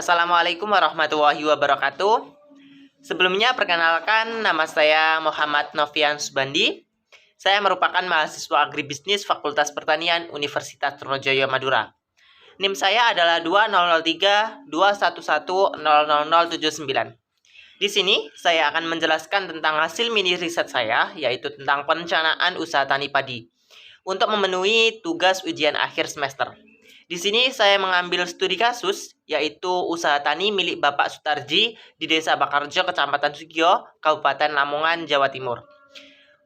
Assalamualaikum warahmatullahi wabarakatuh. Sebelumnya perkenalkan, nama saya Muhammad Novian Subandi. Saya merupakan mahasiswa agribisnis Fakultas Pertanian Universitas Trunojoyo Madura. NIM saya adalah 203211000079. Di sini saya akan menjelaskan tentang hasil mini riset saya, yaitu tentang perencanaan usaha tani padi untuk memenuhi tugas ujian akhir semester. Di sini saya mengambil studi kasus, yaitu usaha tani milik Bapak Sutarji di Desa Bakarjo, Kecamatan Sugio, Kabupaten Lamongan, Jawa Timur.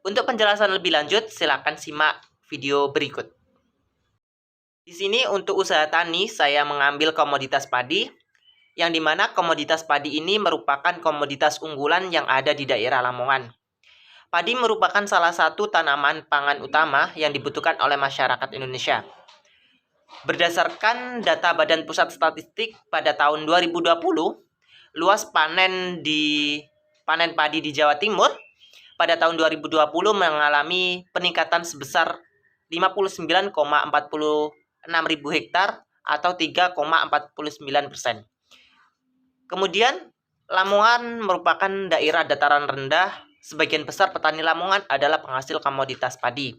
Untuk penjelasan lebih lanjut, silakan simak video berikut. Di sini untuk usaha tani, saya mengambil komoditas padi, yang dimana komoditas padi ini merupakan komoditas unggulan yang ada di daerah Lamongan. Padi merupakan salah satu tanaman pangan utama yang dibutuhkan oleh masyarakat Indonesia. Berdasarkan data Badan Pusat Statistik pada tahun 2020, luas panen padi di Jawa Timur pada tahun 2020 mengalami peningkatan sebesar 59,46 ribu hektar atau 3,49%. Kemudian, Lamongan merupakan daerah dataran rendah. Sebagian besar petani Lamongan adalah penghasil komoditas padi.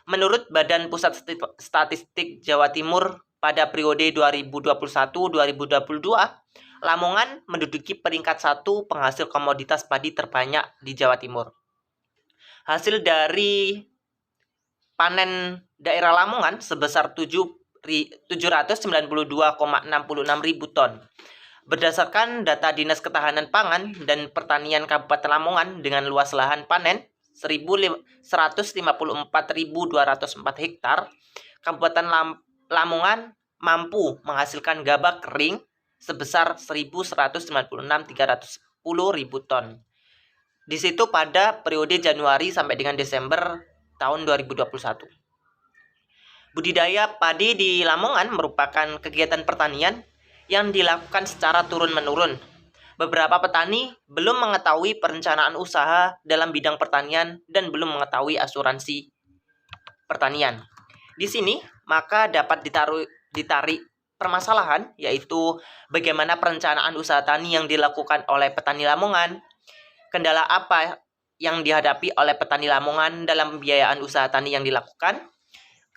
Menurut Badan Pusat Statistik Jawa Timur pada periode 2021-2022, Lamongan menduduki peringkat 1 penghasil komoditas padi terbanyak di Jawa Timur. Hasil dari panen daerah Lamongan sebesar 792,66 ribu ton. Berdasarkan data Dinas Ketahanan Pangan dan Pertanian Kabupaten Lamongan dengan luas lahan panen 154.204 hektar, Kabupaten Lamongan mampu menghasilkan gabah kering sebesar 1.196.310 ribu ton. Di situ pada periode Januari sampai dengan Desember tahun 2021. Budidaya padi di Lamongan merupakan kegiatan pertanian yang dilakukan secara turun-menurun. Beberapa petani belum mengetahui perencanaan usaha dalam bidang pertanian dan belum mengetahui asuransi pertanian. Di sini, maka dapat ditarik permasalahan, yaitu bagaimana perencanaan usaha tani yang dilakukan oleh petani Lamongan, kendala apa yang dihadapi oleh petani Lamongan dalam pembiayaan usaha tani yang dilakukan,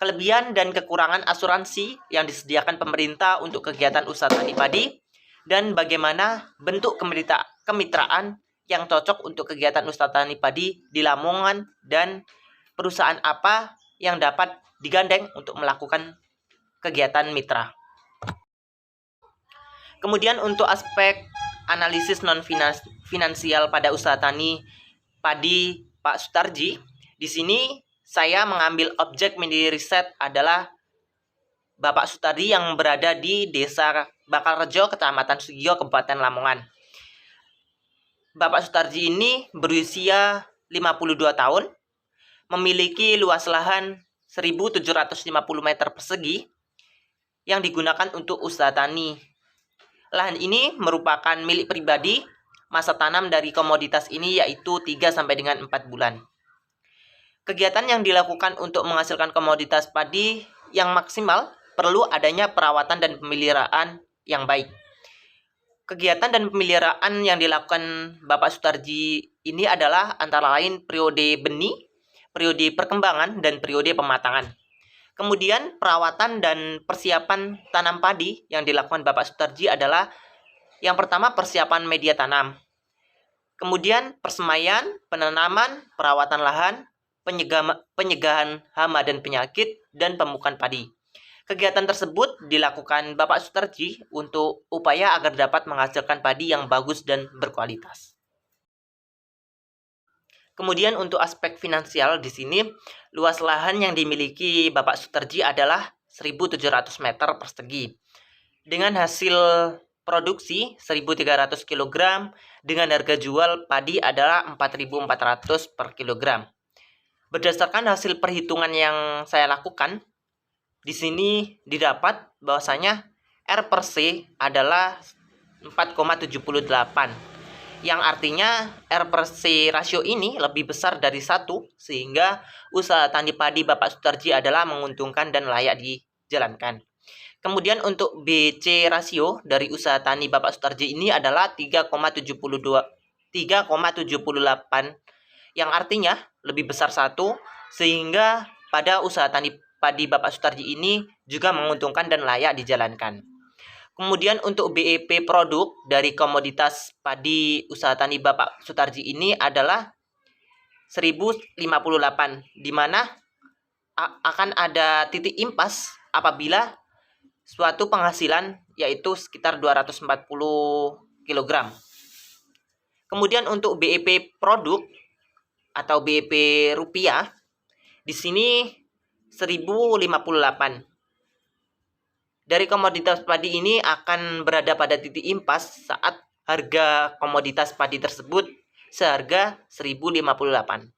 kelebihan dan kekurangan asuransi yang disediakan pemerintah untuk kegiatan usaha tani padi, dan bagaimana bentuk kemitraan yang cocok untuk kegiatan usaha tani padi di Lamongan dan perusahaan apa yang dapat digandeng untuk melakukan kegiatan mitra. Kemudian untuk aspek analisis non-finansial pada usaha tani padi Pak Sutarji, di sini saya mengambil objek mini riset adalah Bapak Sutarji yang berada di Desa Bakarjo, Kecamatan Sugio, Kabupaten Lamongan. Bapak Sutarji ini berusia 52 tahun, memiliki luas lahan 1.750 meter persegi yang digunakan untuk usaha tani. Lahan ini merupakan milik pribadi. Masa tanam dari komoditas ini yaitu 3 sampai dengan 4 bulan. Kegiatan yang dilakukan untuk menghasilkan komoditas padi yang maksimal perlu adanya perawatan dan pemeliharaan yang baik. Kegiatan dan pemeliharaan yang dilakukan Bapak Sutarji ini adalah antara lain periode benih, periode perkembangan, dan periode pematangan. Kemudian perawatan dan persiapan tanam padi yang dilakukan Bapak Sutarji adalah yang pertama persiapan media tanam. Kemudian persemaian, penanaman, perawatan lahan, penyegahan hama dan penyakit, dan pemupukan padi. Kegiatan tersebut dilakukan Bapak Sutarji untuk upaya agar dapat menghasilkan padi yang bagus dan berkualitas. Kemudian untuk aspek finansial di sini, luas lahan yang dimiliki Bapak Sutarji adalah 1.700 meter persegi. Dengan hasil produksi 1.300 kg, dengan harga jual padi adalah 4.400 per kilogram. Berdasarkan hasil perhitungan yang saya lakukan, di sini didapat bahwasanya R per C adalah 4,78, yang artinya R per C rasio ini lebih besar dari 1, sehingga usaha tani padi Bapak Sutarji adalah menguntungkan dan layak dijalankan. Kemudian untuk BC rasio dari usaha tani Bapak Sutarji ini adalah 3,78, yang artinya lebih besar satu, sehingga pada usaha tani padi Bapak Sutarji ini juga menguntungkan dan layak dijalankan. Kemudian untuk BEP produk dari komoditas padi usaha tani Bapak Sutarji ini adalah 1058, di mana akan ada titik impas apabila suatu penghasilan yaitu sekitar 240 kg. Kemudian untuk BEP produk atau BEP rupiah di sini 1058. Dari komoditas padi ini akan berada pada titik impas saat harga komoditas padi tersebut seharga 1058.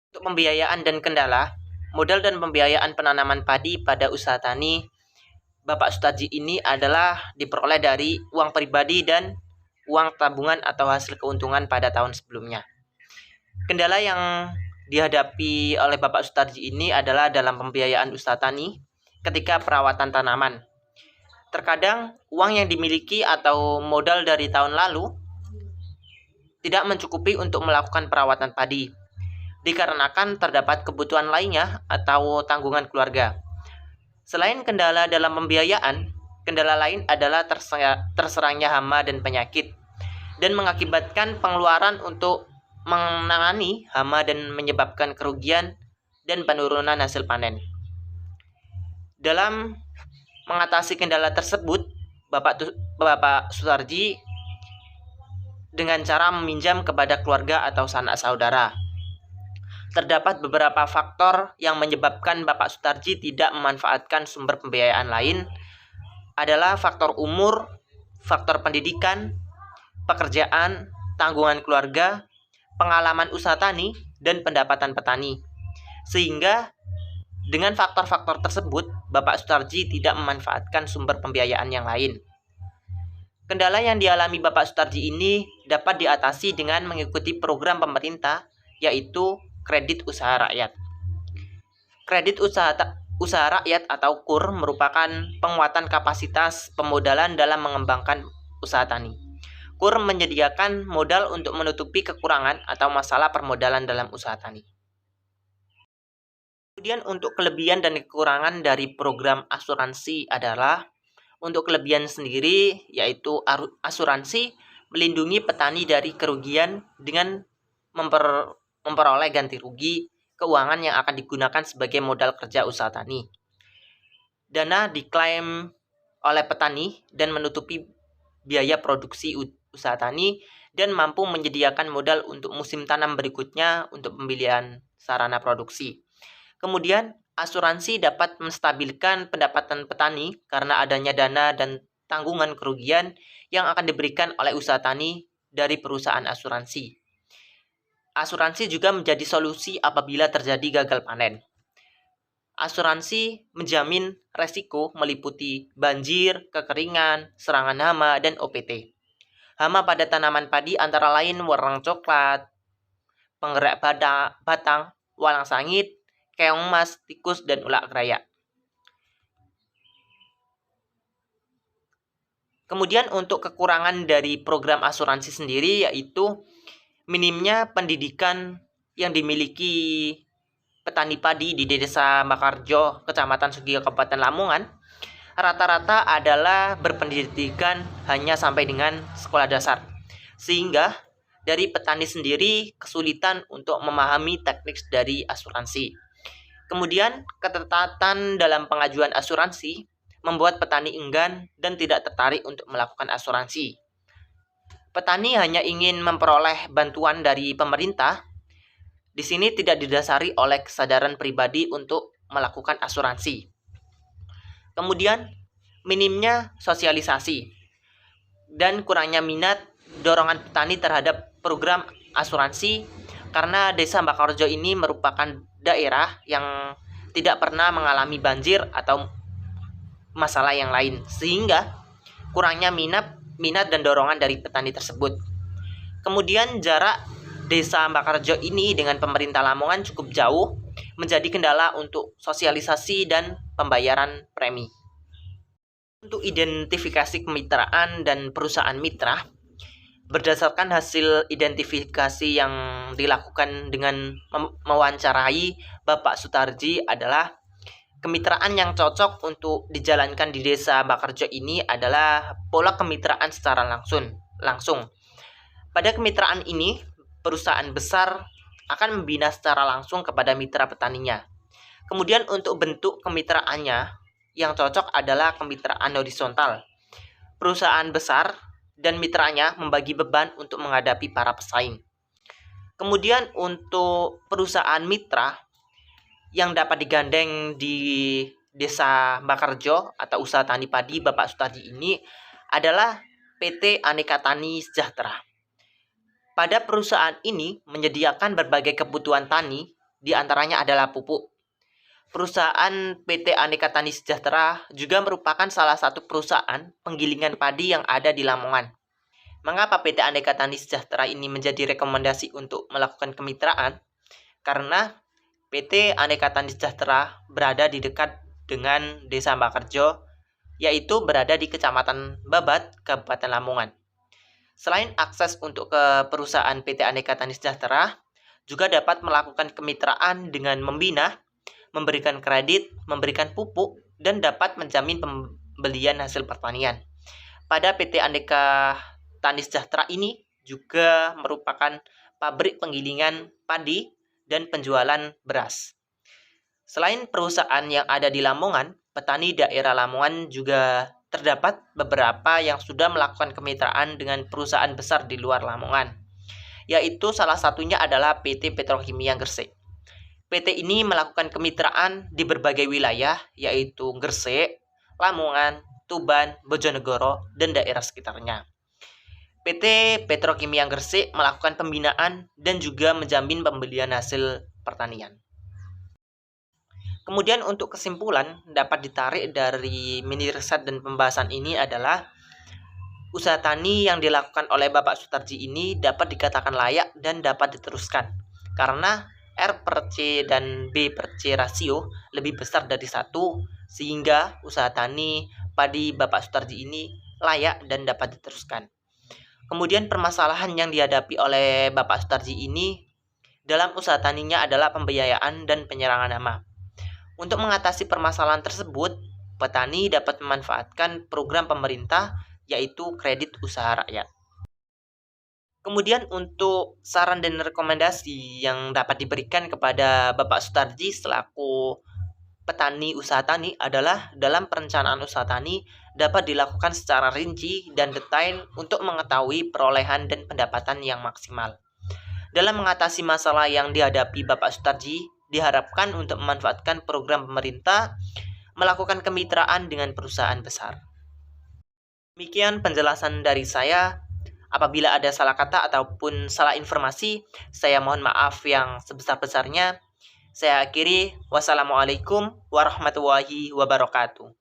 Untuk pembiayaan dan kendala, modal dan pembiayaan penanaman padi pada usaha tani Bapak Sutarji ini adalah diperoleh dari uang pribadi dan uang tabungan atau hasil keuntungan pada tahun sebelumnya. Kendala yang dihadapi oleh Bapak Sutarji ini adalah dalam pembiayaan usaha tani ketika perawatan tanaman. Terkadang uang yang dimiliki atau modal dari tahun lalu tidak mencukupi untuk melakukan perawatan padi, dikarenakan terdapat kebutuhan lainnya atau tanggungan keluarga. Selain kendala dalam pembiayaan, kendala lain adalah terserangnya hama dan penyakit, dan mengakibatkan pengeluaran untuk menangani hama dan menyebabkan kerugian dan penurunan hasil panen. Dalam mengatasi kendala tersebut, Bapak Sutarji dengan cara meminjam kepada keluarga atau sanak saudara. Terdapat beberapa faktor yang menyebabkan Bapak Sutarji tidak memanfaatkan sumber pembiayaan lain adalah faktor umur, faktor pendidikan, pekerjaan, tanggungan keluarga, pengalaman usaha tani, dan pendapatan petani. Sehingga dengan faktor-faktor tersebut, Bapak Sutarji tidak memanfaatkan sumber pembiayaan yang lain. Kendala yang dialami Bapak Sutarji ini dapat diatasi dengan mengikuti program pemerintah, yaitu Kredit Usaha Rakyat. Kredit Usaha Rakyat atau KUR merupakan penguatan kapasitas pemodalan dalam mengembangkan usaha tani. KUR menyediakan modal untuk menutupi kekurangan atau masalah permodalan dalam usaha tani. Kemudian untuk kelebihan dan kekurangan dari program asuransi adalah untuk kelebihan sendiri yaitu asuransi melindungi petani dari kerugian dengan memperoleh ganti rugi keuangan yang akan digunakan sebagai modal kerja usaha tani. Dana diklaim oleh petani dan menutupi biaya produksi usaha tani dan mampu menyediakan modal untuk musim tanam berikutnya untuk pembelian sarana produksi. Kemudian, asuransi dapat menstabilkan pendapatan petani karena adanya dana dan tanggungan kerugian yang akan diberikan oleh usaha tani dari perusahaan asuransi. Asuransi juga menjadi solusi apabila terjadi gagal panen. Asuransi menjamin resiko meliputi banjir, kekeringan, serangan hama, dan OPT. Hama pada tanaman padi antara lain wereng coklat, penggerak batang, walang sangit, keong emas, tikus, dan ulat keraya. Kemudian untuk kekurangan dari program asuransi sendiri yaitu minimnya pendidikan yang dimiliki petani padi di Desa Makarjo, Kecamatan Sugio, Kabupaten Lamongan, rata-rata adalah berpendidikan hanya sampai dengan sekolah dasar. Sehingga dari petani sendiri kesulitan untuk memahami teknik dari asuransi. Kemudian, ketertatan dalam pengajuan asuransi membuat petani enggan dan tidak tertarik untuk melakukan asuransi. Petani hanya ingin memperoleh bantuan dari pemerintah. Di sini tidak didasari oleh kesadaran pribadi untuk melakukan asuransi. Kemudian, minimnya sosialisasi dan kurangnya minat dorongan petani terhadap program asuransi karena Desa Makarjo ini merupakan daerah yang tidak pernah mengalami banjir atau masalah yang lain, sehingga kurangnya minat dan dorongan dari petani tersebut. Kemudian jarak Desa Makarjo ini dengan pemerintah Lamongan cukup jauh, menjadi kendala untuk sosialisasi dan pembayaran premi. Untuk identifikasi kemitraan dan perusahaan mitra, berdasarkan hasil identifikasi yang dilakukan dengan mewawancarai Bapak Sutarji adalah kemitraan yang cocok untuk dijalankan di Desa Bakarjo ini adalah pola kemitraan secara langsung. Pada kemitraan ini, perusahaan besar akan membina secara langsung kepada mitra petaninya. Kemudian untuk bentuk kemitraannya yang cocok adalah kemitraan horizontal. Perusahaan besar dan mitranya membagi beban untuk menghadapi para pesaing. Kemudian untuk perusahaan mitra yang dapat digandeng di Desa Bakarjo atau usaha tani padi Bapak Sutarji ini adalah PT Aneka Tani Sejahtera. Pada perusahaan ini menyediakan berbagai kebutuhan tani, diantaranya adalah pupuk. Perusahaan PT Aneka Tani Sejahtera juga merupakan salah satu perusahaan penggilingan padi yang ada di Lamongan. Mengapa PT Aneka Tani Sejahtera ini menjadi rekomendasi untuk melakukan kemitraan? Karena PT Aneka Tani Sejahtera berada di dekat dengan Desa Bakarjo, yaitu berada di Kecamatan Babat, Kabupaten Lamongan. Selain akses untuk ke perusahaan PT Aneka Tani Sejahtera, juga dapat melakukan kemitraan dengan membina, memberikan kredit, memberikan pupuk, dan dapat menjamin pembelian hasil pertanian. Pada PT Aneka Tani Sejahtera ini juga merupakan pabrik penggilingan padi dan penjualan beras. Selain perusahaan yang ada di Lamongan, petani daerah Lamongan juga terdapat beberapa yang sudah melakukan kemitraan dengan perusahaan besar di luar Lamongan, yaitu salah satunya adalah PT Petrokimia Gresik. PT ini melakukan kemitraan di berbagai wilayah, yaitu Gresik, Lamongan, Tuban, Bojonegoro, dan daerah sekitarnya. PT Petrokimia Gresik melakukan pembinaan dan juga menjamin pembelian hasil pertanian. Kemudian untuk kesimpulan dapat ditarik dari mini riset dan pembahasan ini adalah usaha tani yang dilakukan oleh Bapak Sutarji ini dapat dikatakan layak dan dapat diteruskan karena R per C dan B per C rasio lebih besar dari 1, sehingga usaha tani padi Bapak Sutarji ini layak dan dapat diteruskan. Kemudian permasalahan yang dihadapi oleh Bapak Sutarji ini dalam usaha taninya adalah pembiayaan dan penyerangan hama. Untuk mengatasi permasalahan tersebut, petani dapat memanfaatkan program pemerintah yaitu kredit usaha rakyat. Kemudian untuk saran dan rekomendasi yang dapat diberikan kepada Bapak Sutarji selaku petani usaha tani adalah dalam perencanaan usaha tani dapat dilakukan secara rinci dan detail untuk mengetahui perolehan dan pendapatan yang maksimal. Dalam mengatasi masalah yang dihadapi Bapak Sutarji, diharapkan untuk memanfaatkan program pemerintah melakukan kemitraan dengan perusahaan besar. Demikian penjelasan dari saya. Apabila ada salah kata ataupun salah informasi, saya mohon maaf yang sebesar-besarnya. Saya akhiri, wassalamualaikum warahmatullahi wabarakatuh.